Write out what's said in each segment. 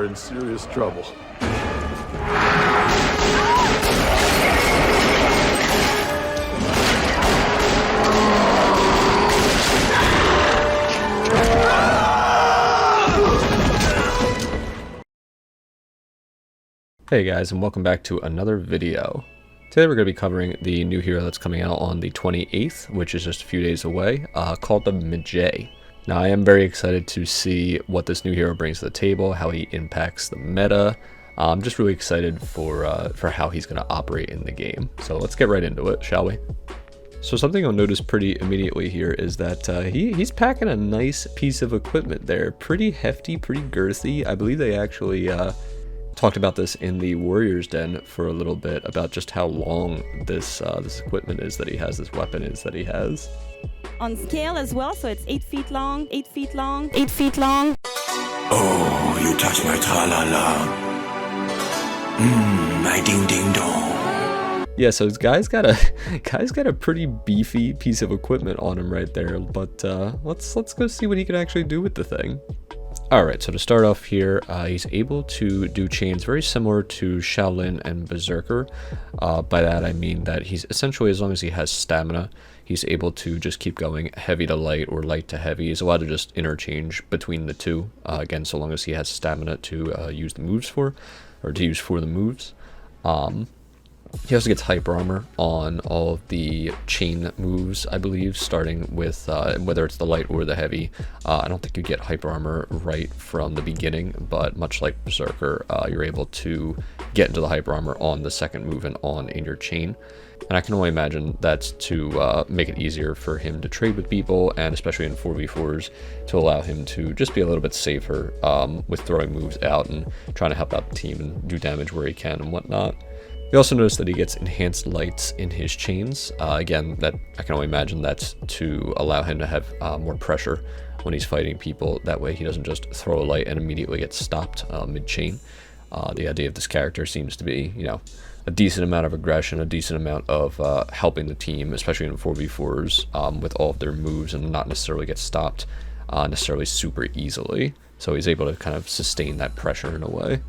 are in serious trouble. Hey guys, and welcome back to another video. Today we're going to be covering the new hero that's coming out on the 28th, which is just a few days away, called the Medjay. Now I am very excited to see what this new hero brings to the table, how he impacts the meta. I'm just really excited for how he's going to operate in the game. So let's get right into it, shall we? So something you'll notice pretty immediately here is that he's packing a nice piece of equipment there. Pretty hefty, pretty girthy. I believe they actually talked about this in the Warriors Den for a little bit, about just how long this equipment is that he has, this weapon is that he has. On scale as well, so it's 8 feet long, 8 feet long, 8 feet long. Oh, you touch my tra-la-la. My ding-ding-dong. Yeah, so this guy's got a pretty beefy piece of equipment on him right there, but let's go see what he can actually do with the thing. Alright, so to start off here, he's able to do chains very similar to Shaolin and Berserker. By that I mean that he's essentially, as long as he has stamina, he's able to just keep going heavy to light or light to heavy. He's allowed to just interchange between the two, again, so long as he has stamina to use the moves for, or to use for the moves. He also gets hyper armor on all of the chain moves, I believe, starting with whether it's the light or the heavy. I don't think you get hyper armor right from the beginning, but much like Berserker, you're able to get into the hyper armor on the second move and on in your chain. And I can only imagine that's to make it easier for him to trade with people, and especially in 4v4s, to allow him to just be a little bit safer with throwing moves out and trying to help out the team and do damage where he can and whatnot. You also notice that he gets enhanced lights in his chains. Again, that I can only imagine that's to allow him to have more pressure when he's fighting people. That way he doesn't just throw a light and immediately get stopped mid-chain. The idea of this character seems to be, you know, a decent amount of aggression, a decent amount of helping the team, especially in 4v4s, with all of their moves, and not necessarily get stopped necessarily super easily. So he's able to kind of sustain that pressure in a way.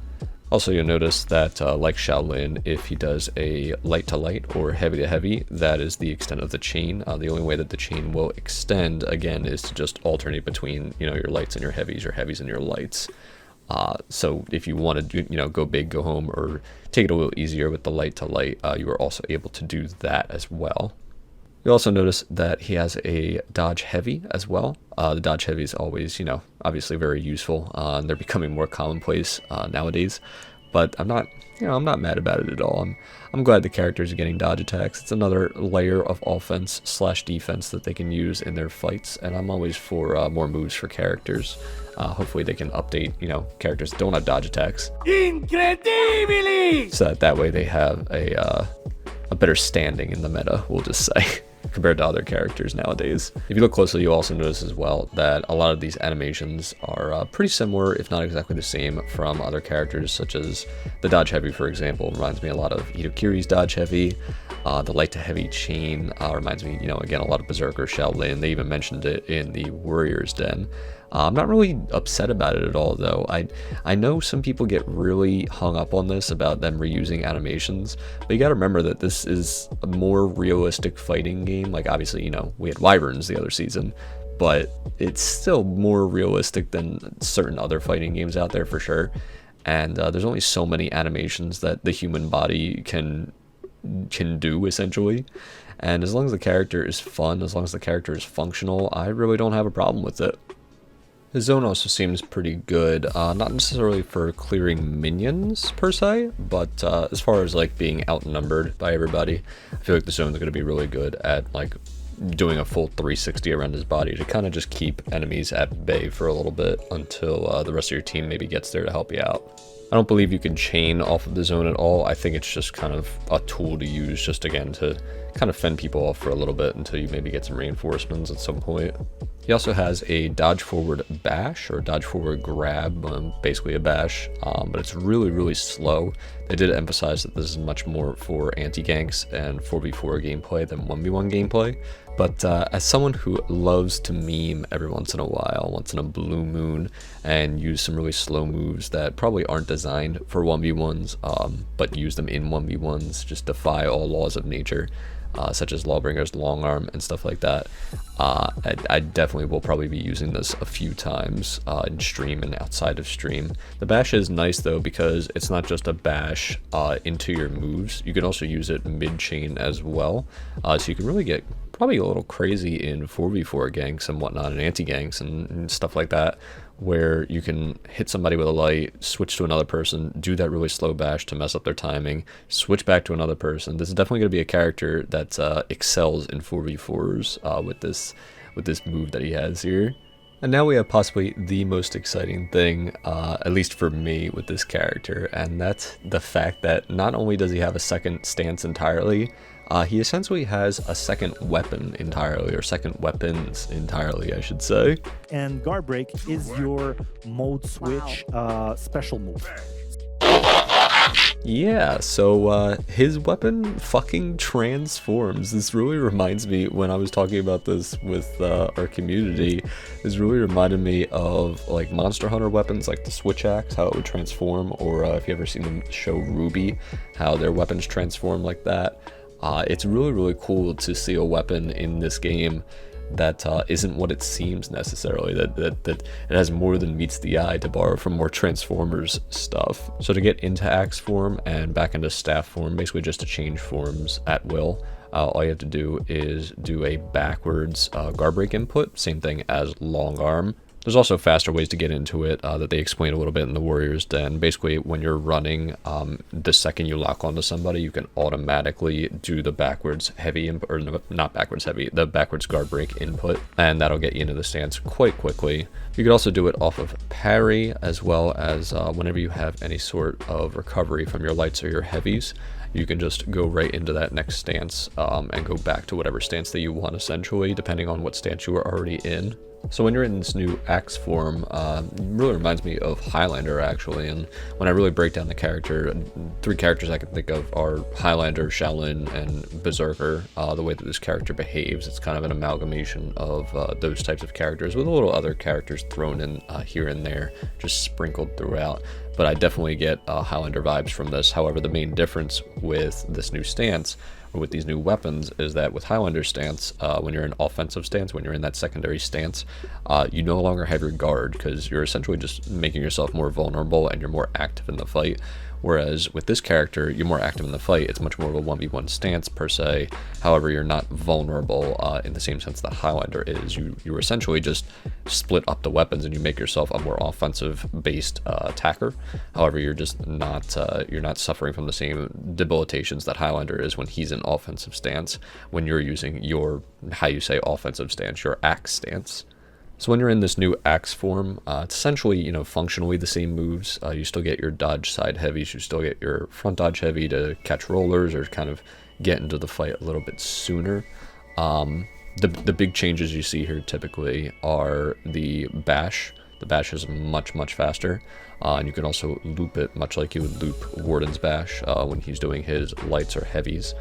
Also, you'll notice that, like Shaolin, if he does a light to light or heavy to heavy, that is the extent of the chain. The only way that the chain will extend, again, is to just alternate between, you know, your lights and your heavies and your lights. So if you want to, you know, go big, go home, or take it a little easier with the light to light, you are also able to do that as well. You also notice that he has a dodge heavy as well. The dodge heavy is always, you know, obviously very useful. And they're becoming more commonplace nowadays. But I'm not mad about it at all. I'm glad the characters are getting dodge attacks. It's another layer of offense / defense that they can use in their fights. And I'm always for more moves for characters. Hopefully they can update, you know, characters that don't have dodge attacks. Incredibili! So that way they have a better standing in the meta, we'll just say, compared to other characters nowadays. If you look closely, you also notice as well that a lot of these animations are pretty similar, if not exactly the same, from other characters, such as the dodge heavy, for example, reminds me a lot of Hitokiri's dodge heavy. The light to heavy chain reminds me, you know, again, a lot of Berserker, Shaolin. They even mentioned it in the Warriors Den. I'm not really upset about it at all, though. I know some people get really hung up on this about them reusing animations, but you gotta remember that this is a more realistic fighting game. Like, obviously, you know, we had Wyverns the other season, but it's still more realistic than certain other fighting games out there for sure. And there's only so many animations that the human body can do, essentially. And as long as the character is fun, as long as the character is functional, I really don't have a problem with it. His zone also seems pretty good, not necessarily for clearing minions per se, but as far as like being outnumbered by everybody, I feel like the zones are going to be really good at like doing a full 360 around his body to kind of just keep enemies at bay for a little bit until the rest of your team maybe gets there to help you out. I don't believe you can chain off of the zone at all. I think it's just kind of a tool to use just, again, to kind of fend people off for a little bit until you maybe get some reinforcements at some point. He also has a dodge forward bash, or dodge forward grab, basically a bash, but it's really, really slow. They did emphasize that this is much more for anti-ganks and 4v4 gameplay than 1v1 gameplay. But as someone who loves to meme every once in a while, once in a blue moon, and use some really slow moves that probably aren't designed for 1v1s, but use them in 1v1s, just defy all laws of nature, such as Lawbringer's long arm and stuff like that, I definitely will probably be using this a few times in stream and outside of stream. The bash is nice though, because it's not just a bash into your moves. You can also use it mid-chain as well, so you can really get probably a little crazy in 4v4 ganks and whatnot, and anti-ganks and stuff like that, where you can hit somebody with a light, switch to another person, do that really slow bash to mess up their timing, switch back to another person. This is definitely going to be a character that excels in 4v4s with this move that he has here. And now we have possibly the most exciting thing, at least for me, with this character, and that's the fact that not only does he have a second stance entirely, he essentially has a second weapon entirely, or second weapons entirely, I should say. And guard break is your mode switch special move. Yeah, so his weapon fucking transforms. This really reminds me, when I was talking about this with our community, this really reminded me of like Monster Hunter weapons, like the switch axe, how it would transform, or if you ever seen the show Ruby, how their weapons transform like that. It's really, really cool to see a weapon in this game that isn't what it seems necessarily, that it has more than meets the eye, to borrow from more Transformers stuff. So to get into axe form and back into staff form, basically just to change forms at will, all you have to do is do a backwards guard break input, same thing as long arm. There's also faster ways to get into it that they explain a little bit in the Warrior's Den. Basically, when you're running, the second you lock onto somebody, you can automatically do the backwards heavy input, or no, not backwards heavy, the backwards guard break input, and that'll get you into the stance quite quickly. You could also do it off of parry, as well as whenever you have any sort of recovery from your lights or your heavies, you can just go right into that next stance and go back to whatever stance that you want, essentially, depending on what stance you were already in. So when you're in this new axe form, it really reminds me of Highlander, actually, and when I really break down the character, 3 characters I can think of are Highlander, Shaolin, and Berserker. The way that this character behaves, it's kind of an amalgamation of those types of characters, with a little other characters thrown in here and there, just sprinkled throughout. But I definitely get Highlander vibes from this. However, the main difference with this new stance, or with these new weapons, is that with Highlander stance, when you're in offensive stance, when you're in that secondary stance, you no longer have your guard, because you're essentially just making yourself more vulnerable and you're more active in the fight. Whereas with this character, you're more active in the fight. It's much more of a 1v1 stance per se. However, you're not vulnerable in the same sense that Highlander is. You essentially just split up the weapons and you make yourself a more offensive based attacker. However, you're just not you're not suffering from the same debilitations that Highlander is when he's in offensive stance, when you're using your, how you say offensive stance, your axe stance. So when you're in this new axe form, it's essentially, functionally the same moves. You still get your dodge side heavies, you still get your front dodge heavy to catch rollers or kind of get into the fight a little bit sooner. The big changes you see here typically are the bash. The bash is much, much faster, and you can also loop it much like you would loop Warden's bash when he's doing his lights or heavies.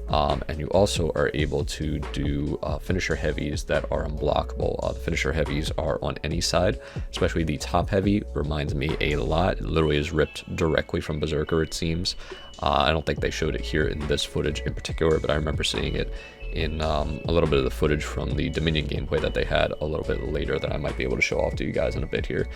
And you also are able to do finisher heavies that are unblockable. The finisher heavies are on any side, especially the top heavy reminds me a lot. It literally is ripped directly from Berserker, it seems. I don't think they showed it here in this footage in particular, but I remember seeing it in a little bit of the footage from the Dominion gameplay that they had a little bit later that I might be able to show off to you guys in a bit here.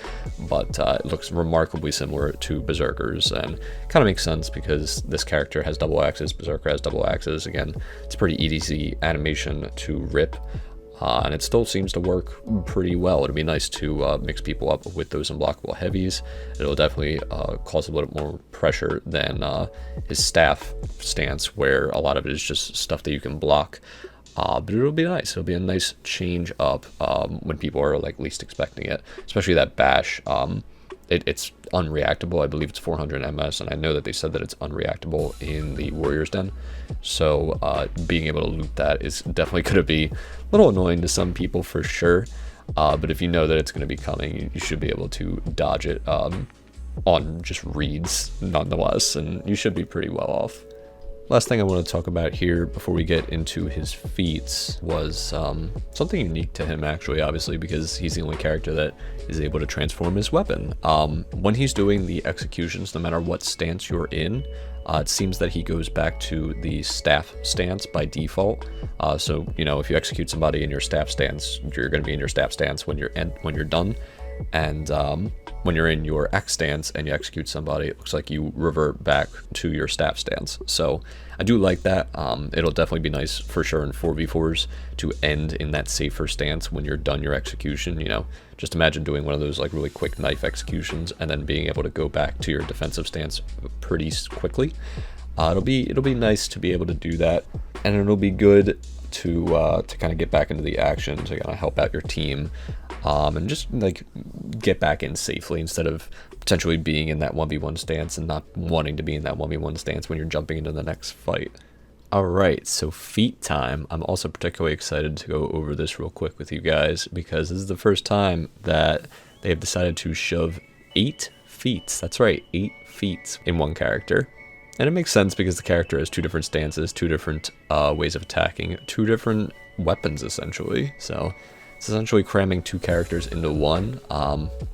But it looks remarkably similar to Berserker's, and kind of makes sense because this character has double axes, Berserker has double axes. Again, it's pretty easy animation to rip, and it still seems to work pretty well. It'd be nice to mix people up with those unblockable heavies. It'll definitely cause a little more pressure than his staff stance, where a lot of it is just stuff that you can block. But it'll be nice. It'll be a nice change up when people are like least expecting it, especially that bash. it's unreactable. I believe it's 400 MS, and I know that they said that it's unreactable in the Warrior's Den. So being able to loot that is definitely going to be a little annoying to some people for sure. But if you know that it's going to be coming, you should be able to dodge it on just reads nonetheless, and you should be pretty well off. Last thing I want to talk about here before we get into his feats was something unique to him, actually, obviously, because he's the only character that is able to transform his weapon. When he's doing the executions, no matter what stance you're in, it seems that he goes back to the staff stance by default. So, you know, if you execute somebody in your staff stance, you're going to be in your staff stance when you're done. And when you're in your X stance and you execute somebody, it looks like you revert back to your staff stance. So I do like that. It'll definitely be nice for sure in 4v4s to end in that safer stance when you're done your execution. You know, just imagine doing one of those like really quick knife executions and then being able to go back to your defensive stance pretty quickly. It'll be nice to be able to do that, and it'll be good to kind of get back into the action, to kind of help out your team, and just like get back in safely instead of potentially being in that 1v1 stance and not wanting to be in that 1v1 stance when you're jumping into the next fight. Alright, so feat time. I'm also particularly excited to go over this real quick with you guys, because this is the first time that they have decided to shove 8 feats. That's right, 8 feats in one character. And it makes sense because the character has 2 different stances, 2 different ways of attacking, 2 different weapons essentially. So it's essentially cramming 2 characters into one.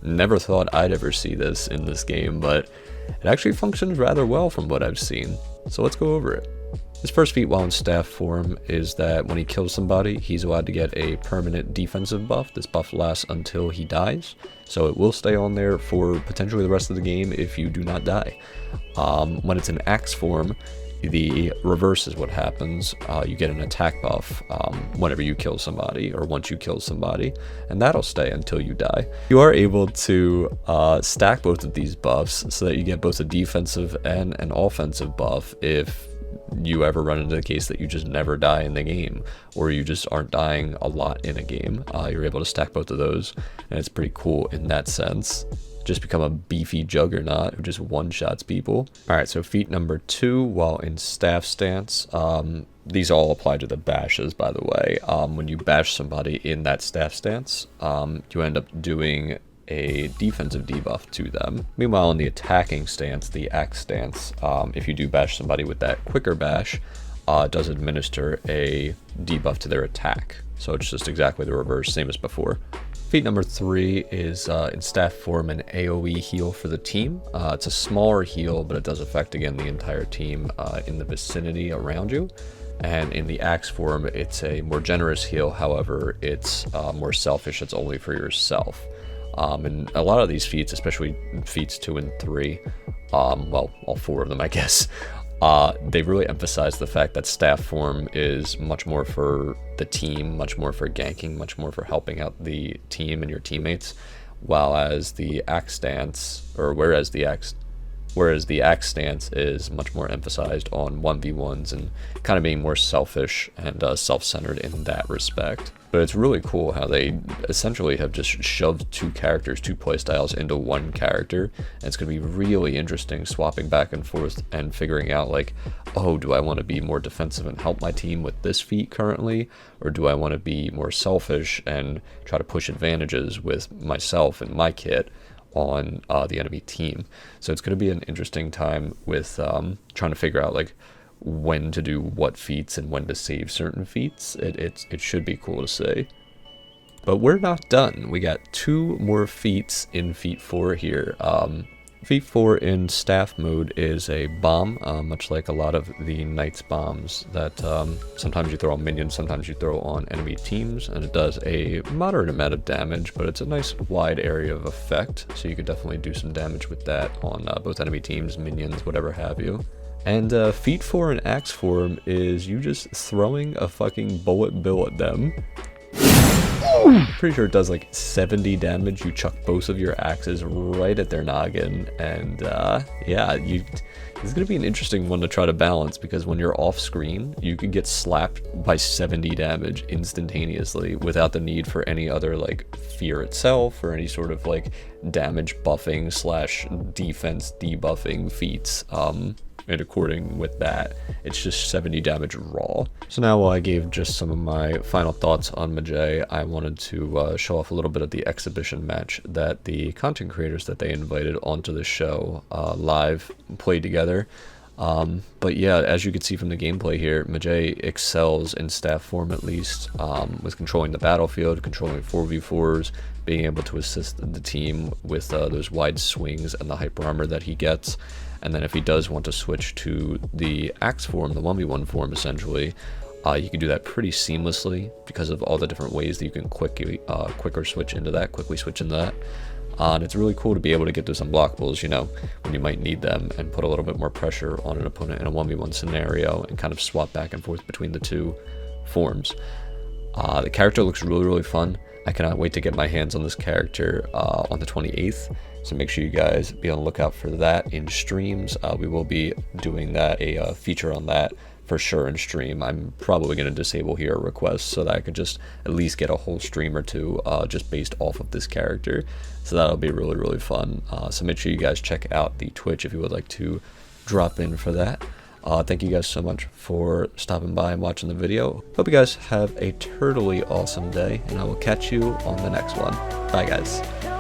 Never thought I'd ever see this in this game, but it actually functions rather well from what I've seen. So let's go over it. His first feat while in staff form is that when he kills somebody, he's allowed to get a permanent defensive buff. This buff lasts until he dies, so it will stay on there for potentially the rest of the game if you do not die. When it's in axe form, the reverse is what happens. You get an attack buff whenever you kill somebody, or once you kill somebody, and that'll stay until you die. You are able to stack both of these buffs so that you get both a defensive and an offensive buff if you ever run into the case that you just never die in the game, or you just aren't dying a lot in a game. You're able to stack both of those, and it's pretty cool in that sense. Just become a beefy juggernaut who just one-shots people. Alright, so feat number 2 while in staff stance. These all apply to the bashes, by the way. When you bash somebody in that staff stance, you end up doing a defensive debuff to them. Meanwhile, in the attacking stance, the axe stance, if you do bash somebody with that quicker bash, it does administer a debuff to their attack. So it's just exactly the reverse, same as before. Feat number 3 is in staff form an AoE heal for the team. It's a smaller heal, but it does affect, again, the entire team in the vicinity around you. And in the axe form, it's a more generous heal, however, it's more selfish, it's only for yourself. And a lot of these feats, especially feats 2 and 3, well, all 4 of them, I guess, they really emphasize the fact that staff form is much more for the team, much more for ganking, much more for helping out the team and your teammates, whereas the axe stance is much more emphasized on 1v1s and kind of being more selfish and self-centered in that respect. But it's really cool how they essentially have just shoved 2 characters, 2 playstyles into one character. And it's going to be really interesting swapping back and forth and figuring out like, oh, do I want to be more defensive and help my team with this feat currently? Or do I want to be more selfish and try to push advantages with myself and my kit on the enemy team? So it's going to be an interesting time with trying to figure out like when to do what feats and when to save certain feats. It should be cool to see. But we're not done. We got 2 more feats in feat 4 here. Feat 4 in staff mode is a bomb, much like a lot of the Knight's bombs that sometimes you throw on minions, sometimes you throw on enemy teams, and it does a moderate amount of damage, but it's a nice wide area of effect, so you could definitely do some damage with that on both enemy teams, minions, whatever have you. And feat 4 in axe form is you just throwing a fucking bullet bill at them. Pretty sure it does like 70 damage. You chuck both of your axes right at their noggin, and yeah, this is going to be an interesting one to try to balance, because when you're off screen, you can get slapped by 70 damage instantaneously without the need for any other like fear itself or any sort of like damage buffing / defense debuffing feats. And according with that, it's just 70 damage raw. So now, while I gave just some of my final thoughts on Medjay, I wanted to show off a little bit of the exhibition match that the content creators that they invited onto the show live played together. But yeah, as you can see from the gameplay here, Medjay excels in staff form, at least, with controlling the battlefield, controlling 4v4s, being able to assist the team with those wide swings and the hyper armor that he gets. And then if he does want to switch to the axe form, the 1v1 form essentially, you can do that pretty seamlessly because of all the different ways that you can quickly switch into that. And it's really cool to be able to get those unblockables, you know, when you might need them, and put a little bit more pressure on an opponent in a 1v1 scenario and kind of swap back and forth between the two forms. The character looks really, really fun. I cannot wait to get my hands on this character on the 28th. So make sure you guys be on the lookout for that in streams. We will be doing that, a feature on that for sure in stream. I'm probably going to disable hero requests so that I could just at least get a whole stream or two just based off of this character. So that'll be really, really fun. So make sure you guys check out the Twitch if you would like to drop in for that. Thank you guys so much for stopping by and watching the video. Hope you guys have a totally awesome day, and I will catch you on the next one. Bye, guys.